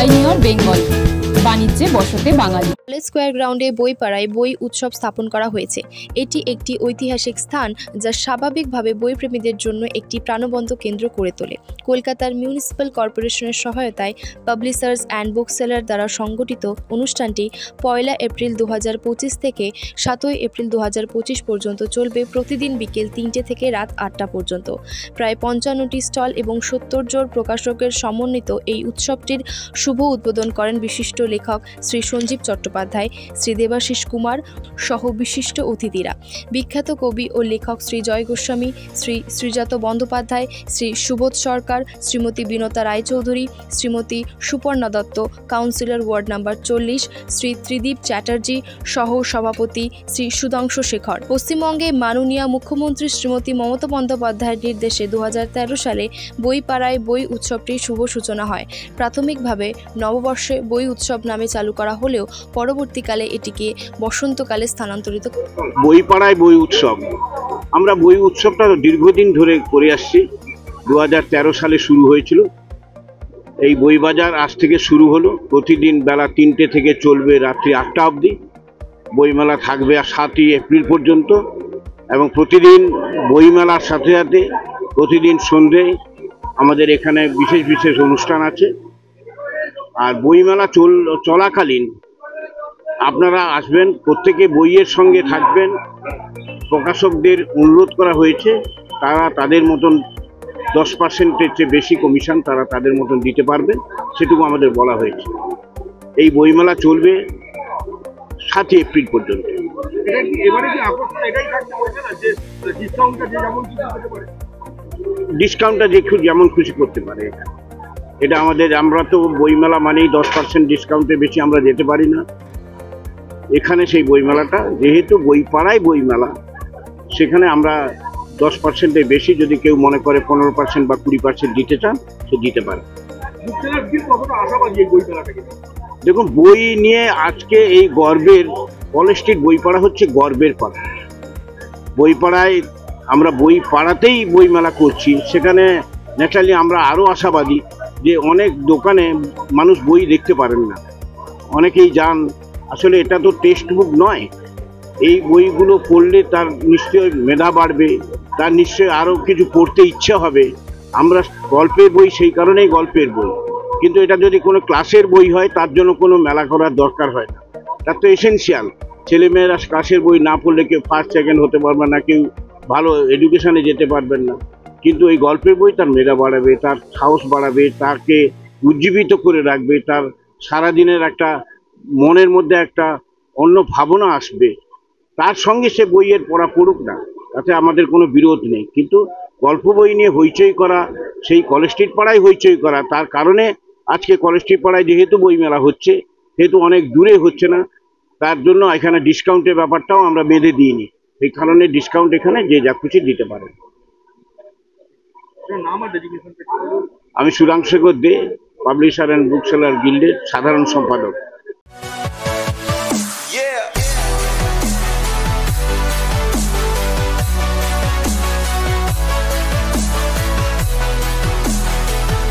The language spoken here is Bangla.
পাইনিয়র বেঙ্গল, বাণিজ্যে বসতে বাঙালি। কলেজ স্কয়ার গ্রাউন্ডে বইপাড়ায় বই উৎসব স্থাপন করা হয়েছে। এটি একটি ঐতিহাসিক স্থান যা স্বাভাবিকভাবে বইপ্রেমীদের জন্য একটি প্রাণবন্ত কেন্দ্র করে তোলে। কলকাতার মিউনিসিপ্যাল কর্পোরেশনের সহায়তায় পাবলিশার্স অ্যান্ড বুকসেলার দ্বারা সংগঠিত অনুষ্ঠানটি 1 এপ্রিল 2025 থেকে 7 এপ্রিল 2025 পর্যন্ত চলবে, প্রতিদিন বিকেল 3টে থেকে রাত 8টা পর্যন্ত। প্রায় 55টি স্টল এবং 70 জন প্রকাশকের সমন্বিত এই উৎসবটির শুভ উদ্বোধন করেন বিশিষ্ট লেখক শ্রী সঞ্জীব চট্টোপাধ্যায়, শ্রী দেবাশিস কুমার সহ বিশিষ্ট অতিথিরা। বিখ্যাত কবি ও লেখক Shri Joy Goswami, Shri Srijato Bandyopadhyay, Shri Subodh Sarkar, Shrimati Binata Roychowdhury, Shrimati Suparna Dutta, councillor ward number 40, Shri Tridip Chatterjee সহ সভাপতি শ্রী সুধাংশু শেখর। পশ্চিমবঙ্গে মাননীয় মুখ্যমন্ত্রী শ্রীমতী মমতা বন্দ্যোপাধ্যায়ের নির্দেশে 2013 সালে বইপাড়ায় বই উৎসবটির শুভ সূচনা হয়। প্রাথমিকভাবে নববর্ষে বই উৎসব নামে চালু করা হলেও পরবর্তীকালে এটিকে বসন্তকালে স্থানান্তরিত। বইপাড়ায় বই উৎসব, আমরা বই উৎসবটা দীর্ঘদিন ধরে করে আসছি। 2013 সালে শুরু হয়েছিল। এই বই বাজার আজ থেকে শুরু হলো। প্রতিদিন বেলা 3টে থেকে চলবে রাত্রি 8টা অবধি। বইমেলা থাকবে 7 এপ্রিল পর্যন্ত এবং প্রতিদিন বইমেলার সাথে সাথে প্রতিদিন সন্ধ্যে আমাদের এখানে বিশেষ বিশেষ অনুষ্ঠান আছে। আর বইমেলা চলাকালীন আপনারা আসবেন, প্রত্যেকে বইয়ের সঙ্গে থাকবেন। প্রকাশকদের অনুরোধ করা হয়েছে তারা তাদের মতন 10%-এর চেয়ে বেশি কমিশন তারা তাদের মতন দিতে পারবেন, সেটুকু আমাদের বলা হয়েছে। এই বইমেলা চলবে 7 এপ্রিল পর্যন্ত। ডিসকাউন্টটা যেমন খুশি করতে পারে। এটা আমরা তো বইমেলা মানেই 10% ডিসকাউন্টের বেশি আমরা যেতে পারি না। এখানে সেই বইমেলাটা যেহেতু বইপাড়ায় বইমেলা, সেখানে আমরা 10%-এর বেশি যদি কেউ মনে করে 15% বা 20% দিতে চান সে দিতে পারে। দেখুন, বই নিয়ে আজকে এই গর্বের কলেজ স্ট্রিট বইপাড়া হচ্ছে গর্বের পাড়া। বইপাড়ায় আমরা বই পাড়াতেই বইমেলা করছি, সেখানে ন্যাচারালি আমরা আরও আশাবাদী যে অনেক দোকানে মানুষ বই দেখতে পারেন না, অনেকেই যান। আসলে এটা তো টেক্সট বুক নয়। এই বইগুলো পড়লে তার নিশ্চয়ই মেধা বাড়বে, তার নিশ্চয়ই আরও কিছু পড়তে ইচ্ছা হবে। আমরা গল্পের বই সেই কারণেই গল্পের বই, কিন্তু এটা যদি কোনো ক্লাসের বই হয় তার জন্য কোনো মেলা করার দরকার হয় না। তার তো এসেনশিয়াল। ছেলেমেয়েরা ক্লাসের বই না পড়লে কেউ ফার্স্ট সেকেন্ড হতে পারবে না, কেউ ভালো এডুকেশনে যেতে পারবেন না। কিন্তু এই গল্পের বই তার মেধা বাড়াবে, তার সাহস বাড়াবে, তাকে উজ্জীবিত করে রাখবে, তার সারাদিনের একটা মনের মধ্যে একটা অন্য ভাবনা আসবে। তার সঙ্গে সে বইয়ের পড়া পড়ুক না, তাতে আমাদের কোনো বিরোধ নেই। কিন্তু গল্প বই নিয়ে হইচই করা, সেই কলেজ স্ট্রিট পাড়ায় হইচই করা, তার কারণে আজকে কলেজ স্ট্রিট পাড়ায় যেহেতু বইমেলা হচ্ছে, সেহেতু অনেক দূরে হচ্ছে না, তার জন্য এখানে ডিসকাউন্টের ব্যাপারটাও আমরা বেঁধে দিইনি। এই কারণে ডিসকাউন্ট এখানে যে যা খুশি দিতে পারে। আমি সুধাংশু দে, পাবলিশার অ্যান্ড বুকসেলার গিল্ডের সাধারণ সম্পাদক।